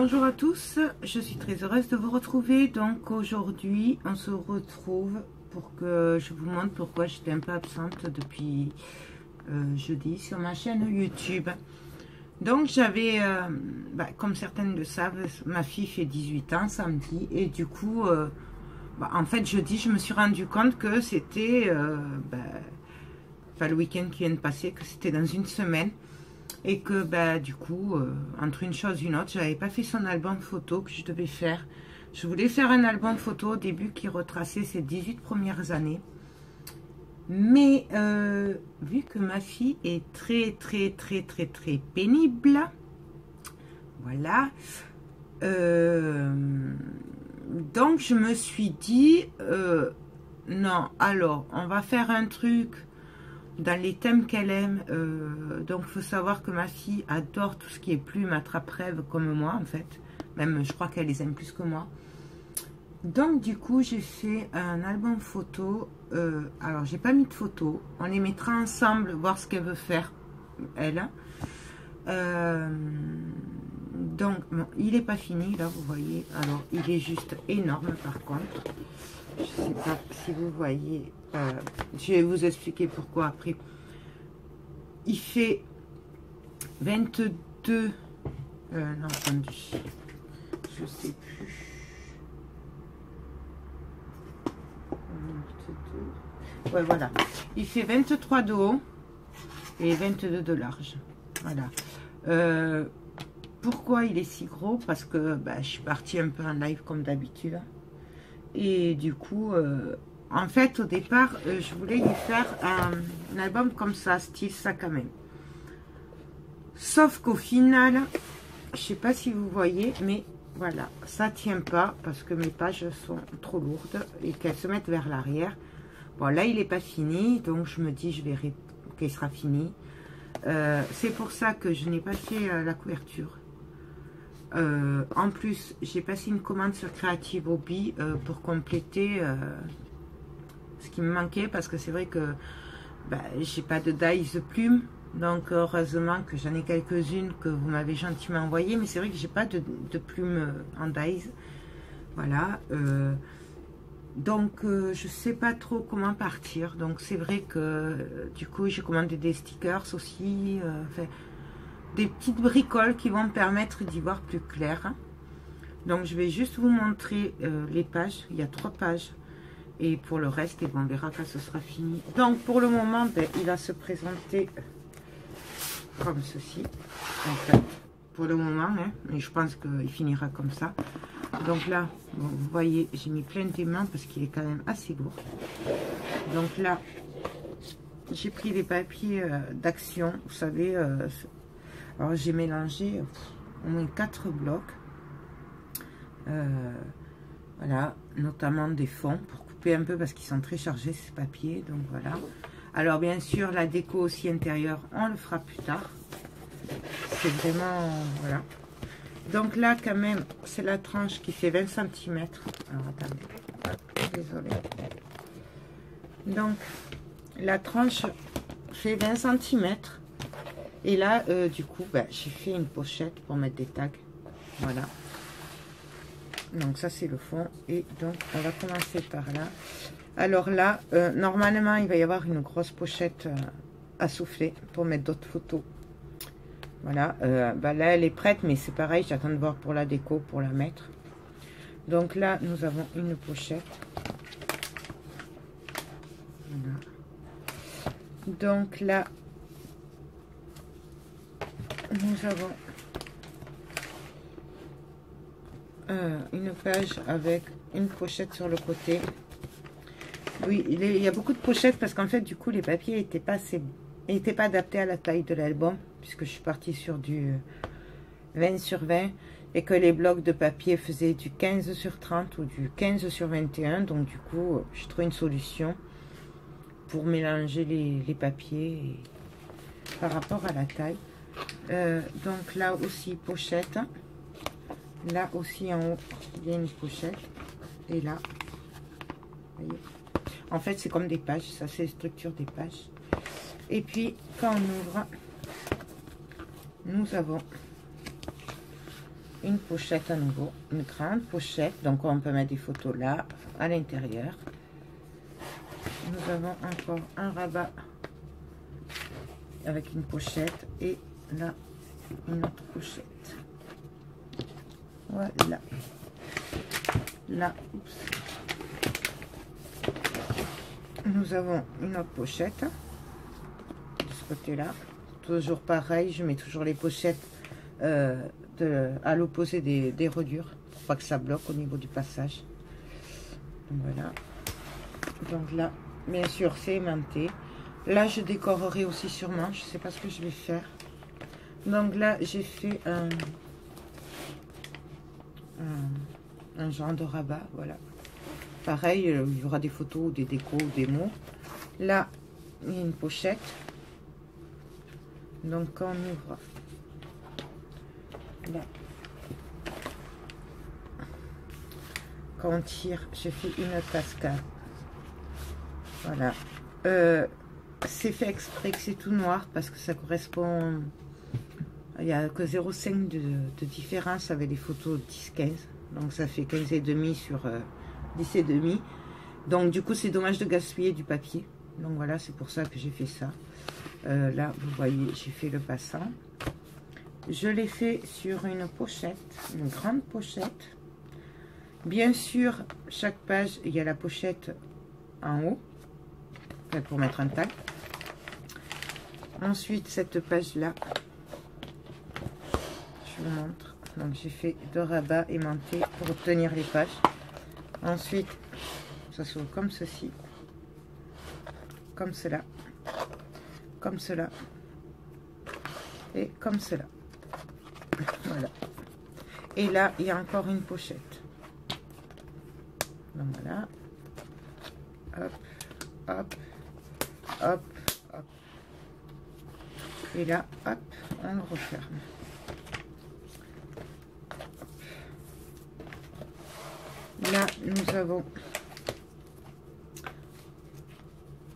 Bonjour à tous, je suis très heureuse de vous retrouver. Donc aujourd'hui on se retrouve pour que je vous montre pourquoi j'étais un peu absente depuis jeudi sur ma chaîne YouTube. Donc j'avais, comme certaines le savent, ma fille fait 18 ans samedi et du coup en fait jeudi je me suis rendu compte que c'était le week-end qui vient de passer, que c'était dans une semaine. Et que du coup, entre une chose et une autre, j'avais pas fait son album photo que je devais faire. Je voulais faire un album photo au début qui retraçait ses 18 premières années. Mais vu que ma fille est très pénible, voilà. Donc je me suis dit, non, alors on va faire un truc dans les thèmes qu'elle aime. Donc il faut savoir que ma fille adore tout ce qui est plumes, attrape-rêves comme moi en fait, même je crois qu'elle les aime plus que moi. Donc du coup j'ai fait un album photo. Alors j'ai pas mis de photos, on les mettra ensemble, voir ce qu'elle veut faire elle. Donc bon, il est pas fini là, vous voyez. Alors il est juste énorme par contre, je sais pas si vous voyez. Je vais vous expliquer pourquoi après. Il fait 22. Non, attendez. Je sais plus. 22. Ouais, voilà. Il fait 23 de haut et 22 de large. Voilà. Pourquoi il est si gros? Parce que je suis partie un peu en live comme d'habitude. Et du coup... en fait, au départ, je voulais lui faire un album comme ça, style sac à main. Sauf qu'au final, je sais pas si vous voyez, mais voilà, ça tient pas parce que mes pages sont trop lourdes et qu'elles se mettent vers l'arrière. Bon, là, il n'est pas fini, donc je me dis, je verrai qu'il sera fini. C'est pour ça que je n'ai pas fait la couverture. En plus, j'ai passé une commande sur Creative Hobby pour compléter... ce qui me manquait, parce que c'est vrai que j'ai pas de dies de plumes, donc heureusement que j'en ai quelques-unes que vous m'avez gentiment envoyées, mais c'est vrai que j'ai pas de plumes en dies. Voilà. Donc je sais pas trop comment partir, donc c'est vrai que du coup j'ai commandé des stickers aussi, des petites bricoles qui vont me permettre d'y voir plus clair. Donc je vais juste vous montrer les pages. Il y a 3 pages. Et pour le reste, on verra quand ce sera fini. Donc pour le moment, il va se présenter comme ceci. En fait, pour le moment, hein, mais je pense qu'il finira comme ça. Donc là, bon, vous voyez, j'ai mis plein d'aimants parce qu'il est quand même assez lourd. Donc là, j'ai pris les papiers d'action. Vous savez, alors j'ai mélangé au moins 4 blocs. Voilà, notamment des fonds pour un peu parce qu'ils sont très chargés ces papiers, donc voilà. Alors bien sûr la déco aussi intérieure on le fera plus tard, c'est vraiment voilà. Donc là quand même c'est la tranche qui fait 20 cm. Alors attendez, désolé. Donc la tranche fait 20 cm et là du coup j'ai fait une pochette pour mettre des tags, voilà. Donc ça c'est le fond et donc on va commencer par là. Alors là normalement il va y avoir une grosse pochette à souffler pour mettre d'autres photos. Voilà, là elle est prête mais c'est pareil, j'attends de voir pour la déco pour la mettre. Donc là nous avons une pochette. Voilà. Donc là nous avons une page avec une pochette sur le côté. Oui, il y a beaucoup de pochettes parce qu'en fait du coup les papiers n'étaient pas adaptés à la taille de l'album, puisque je suis partie sur du 20 sur 20 et que les blocs de papier faisaient du 15 sur 30 ou du 15 sur 21. Donc du coup j'ai trouvé une solution pour mélanger les papiers par rapport à la taille. Donc là aussi pochette. Là aussi en haut, il y a une pochette. Et là, vous voyez, en fait, c'est comme des pages. Ça, c'est la structure des pages. Et puis, quand on ouvre, nous avons une pochette à nouveau, une grande pochette. Donc on peut mettre des photos là, à l'intérieur. Nous avons encore un rabat avec une pochette et là une autre pochette. Voilà. Là, oups. Nous avons une autre pochette de ce côté-là. Toujours pareil, je mets toujours les pochettes à l'opposé des reliures pour pas que ça bloque au niveau du passage. Donc voilà. Donc là, bien sûr, c'est aimanté. Là, je décorerai aussi sûrement. Je sais pas ce que je vais faire. Donc là, j'ai fait un genre de rabat, voilà. Pareil, il y aura des photos, des décos, des mots. Là, il y a une pochette. Donc, quand on ouvre, là, quand on tire, je fais une cascade. Voilà. C'est fait exprès que c'est tout noir parce que ça correspond... Il n'y a que 0,5 de différence avec les photos 10-15. Donc, ça fait 15,5 sur 10,5. Donc, du coup, c'est dommage de gaspiller du papier. Donc, voilà, c'est pour ça que j'ai fait ça. Là, vous voyez, j'ai fait le passant. Je l'ai fait sur une pochette, une grande pochette. Bien sûr, chaque page, il y a la pochette en haut, pour mettre un tag. Ensuite, cette page-là, je vous montre. Donc, j'ai fait 2 rabats aimantés pour obtenir les pages. Ensuite, ça s'ouvre comme ceci, comme cela, comme cela et comme cela. Voilà. Et là, il y a encore une pochette. Donc voilà. Hop, hop, hop, hop. Et là, hop, on le referme. Là, nous avons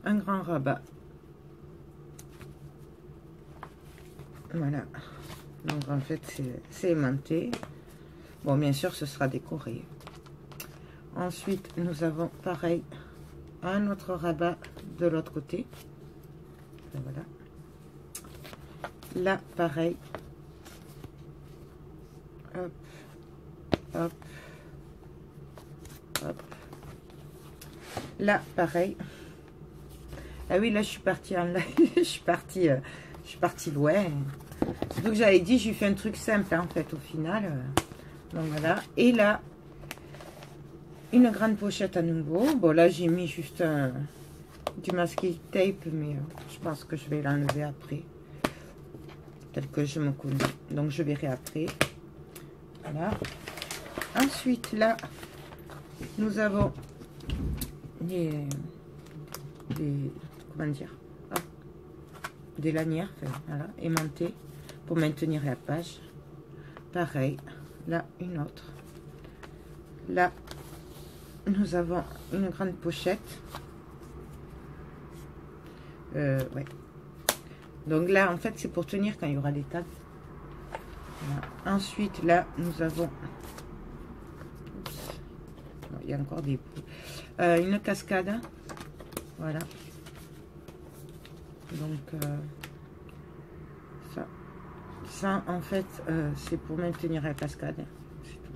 un grand rabat. Voilà. Donc, en fait, c'est aimanté. Bon, bien sûr, ce sera décoré. Ensuite, nous avons, pareil, un autre rabat de l'autre côté. Et voilà. Là, pareil. Hop, hop. Hop. Là, pareil. Ah oui, là, je suis partie en live. je suis partie loin. Donc, j'avais dit, j'ai fait un truc simple, hein, en fait, au final. Donc, voilà. Et là, une grande pochette à nouveau. Bon, là, j'ai mis juste du masking tape, mais je pense que je vais l'enlever après. Tel que je me connais. Donc, je verrai après. Voilà. Ensuite, là, nous avons des comment dire, des lanières, enfin, voilà, aimantées pour maintenir la page. Pareil, là une autre. Là, nous avons une grande pochette. Ouais. Donc là, en fait, c'est pour tenir quand il y aura des tags. Voilà. Ensuite, là, nous avons... Il y a encore des... une cascade. Voilà. Donc, ça, en fait, c'est pour maintenir la cascade. C'est tout.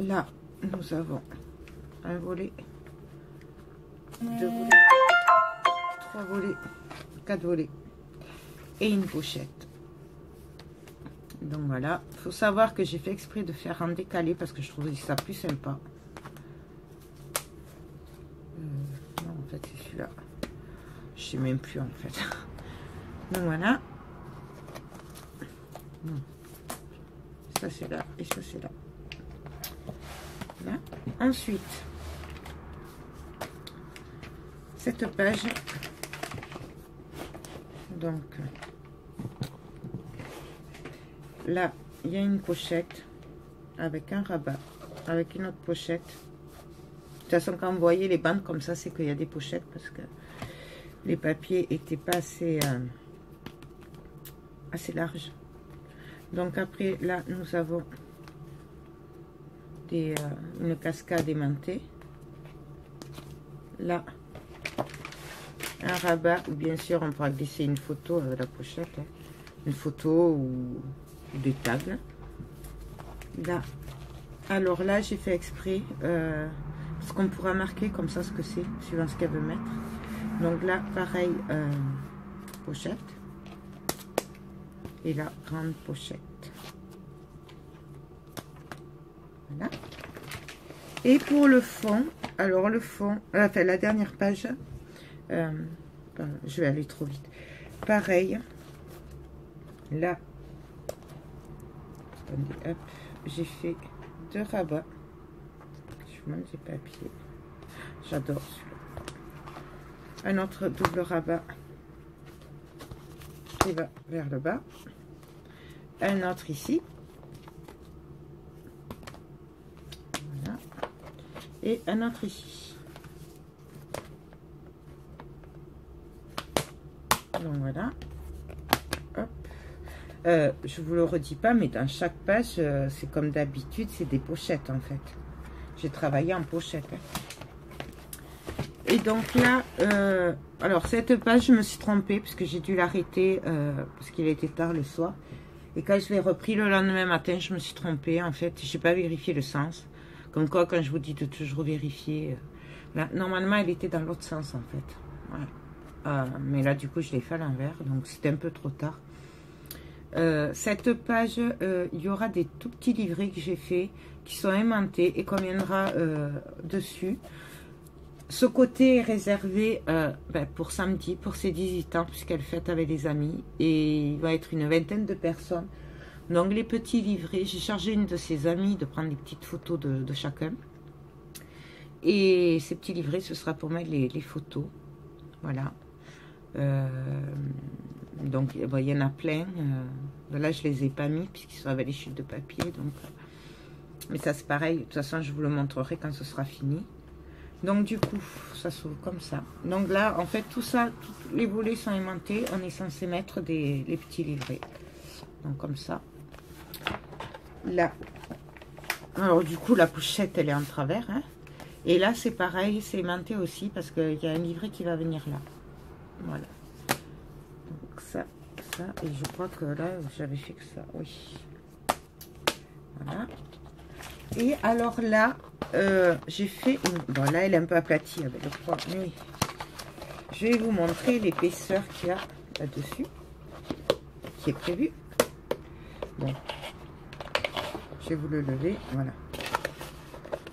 Là, nous avons un volet, 2 volets, 3 volets, 4 volets et une pochette. Donc voilà, il faut savoir que j'ai fait exprès de faire en décalé parce que je trouvais ça plus sympa. Non, en fait, c'est celui-là. Je sais même plus, en fait. Donc voilà. Ça, c'est là et ça, c'est là. Là. Ensuite, cette page. Donc, là, il y a une pochette avec un rabat, avec une autre pochette. De toute façon, quand vous voyez les bandes comme ça, c'est qu'il y a des pochettes parce que les papiers n'étaient pas assez larges. Donc après, là, nous avons une cascade aimantée. Là, un rabat, ou bien sûr, on pourra glisser une photo avec la pochette. Hein. Une photo ou des tags. Là, alors là, j'ai fait exprès, parce qu'on pourra marquer comme ça ce que c'est, suivant ce qu'elle veut mettre. Donc là, pareil, pochette. Et là, grande pochette. Voilà. Et pour le fond, alors le fond, enfin la dernière page, je vais aller trop vite. Pareil, là, attendez, hop, j'ai fait 2 rabats. Je vous montre les papiers. J'adore celui-là. Un autre double rabat qui va vers le bas. Un autre ici. Voilà. Et un autre ici. Donc voilà. Hop. Je vous le redis pas, mais dans chaque page, c'est comme d'habitude, c'est des pochettes en fait. J'ai travaillé en pochette. Hein. Et donc là, alors cette page, je me suis trompée parce que j'ai dû l'arrêter parce qu'il était tard le soir. Et quand je l'ai repris le lendemain matin, je me suis trompée. En fait, j'ai pas vérifié le sens. Comme quoi, quand je vous dis de toujours vérifier, là, normalement, elle était dans l'autre sens en fait. Voilà. Mais là, du coup, je l'ai fait à l'envers, donc c'était un peu trop tard. Cette page, il y aura des tout petits livrets que j'ai fait qui sont aimantés et qu'on viendra dessus. Ce côté est réservé pour samedi, pour ses 18 ans, puisqu'elle fête avec les amis. Et il va être une vingtaine de personnes. Donc les petits livrets, j'ai chargé une de ses amies de prendre des petites photos de chacun. Et ces petits livrets, ce sera pour mettre les photos. Voilà. Donc il y en a plein. Là, je les ai pas mis, puisqu'ils sont avec les chutes de papier. Donc, mais ça, c'est pareil. De toute façon, je vous le montrerai quand ce sera fini. Donc du coup, ça s'ouvre comme ça. Donc là, en fait, tout ça, tous les volets sont aimantés. On est censé mettre les petits livrets. Donc comme ça. Là. Alors du coup, la pochette, elle est en travers. Hein. Et là, c'est pareil, c'est aimanté aussi parce qu'il y a un livret qui va venir là. Voilà. Donc ça. Et je crois que là, j'avais fait que ça. Oui. Voilà. Et alors là, j'ai fait une... Bon, là, elle est un peu aplatie avec le poids. Oui. Je vais vous montrer l'épaisseur qu'il y a là-dessus, qui est prévu. Bon. Je vais vous le lever. Voilà.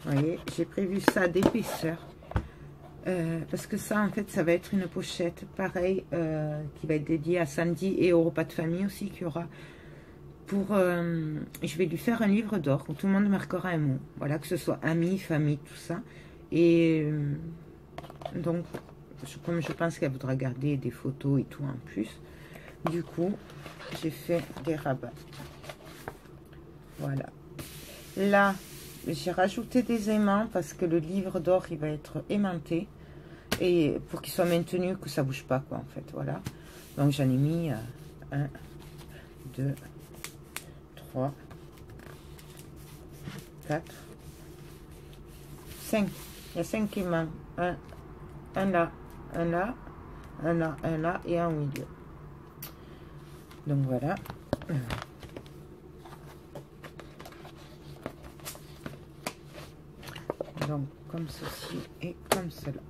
Vous voyez, j'ai prévu ça d'épaisseur. Parce que ça, en fait, ça va être une pochette. Pareil, qui va être dédiée à Sandy et au repas de famille aussi, qu'il y aura. Je vais lui faire un livre d'or où tout le monde marquera un mot. Voilà, que ce soit amis, famille, tout ça. Et donc, comme je pense qu'elle voudra garder des photos et tout en plus, du coup, j'ai fait des rabats. Voilà. Là, j'ai rajouté des aimants parce que le livre d'or, il va être aimanté. Et pour qu'il soit maintenu, que ça bouge pas, quoi, en fait. Voilà. Donc, j'en ai mis 1, 2, 3, 4, 5. Il y a 5 aimants. Un là, un là, un là, un là et un au milieu. Donc voilà. Donc comme ceci et comme cela.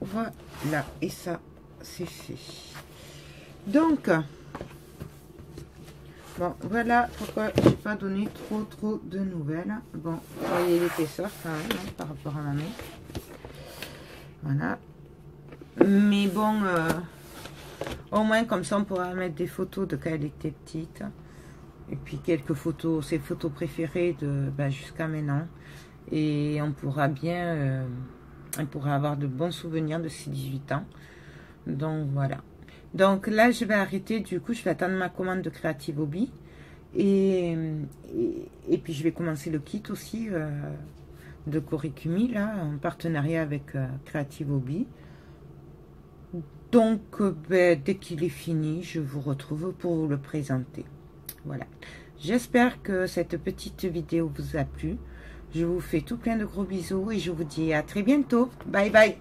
Voilà. Et ça, c'est fait. Donc... Bon, voilà pourquoi j'ai pas donné trop de nouvelles. Bon, vous voyez l'épaisseur quand même, hein, par rapport à ma main. Voilà. Mais bon, au moins comme ça, on pourra mettre des photos de quand elle était petite. Et puis quelques photos, ses photos préférées de jusqu'à maintenant. Et on pourra bien, on pourra avoir de bons souvenirs de ses 18 ans. Donc voilà. Donc là, je vais arrêter. Du coup, je vais attendre ma commande de Creative Hobby. Et puis, je vais commencer le kit aussi de Korikumi, là, en partenariat avec Creative Hobby. Donc, dès qu'il est fini, je vous retrouve pour vous le présenter. Voilà. J'espère que cette petite vidéo vous a plu. Je vous fais tout plein de gros bisous et je vous dis à très bientôt. Bye bye.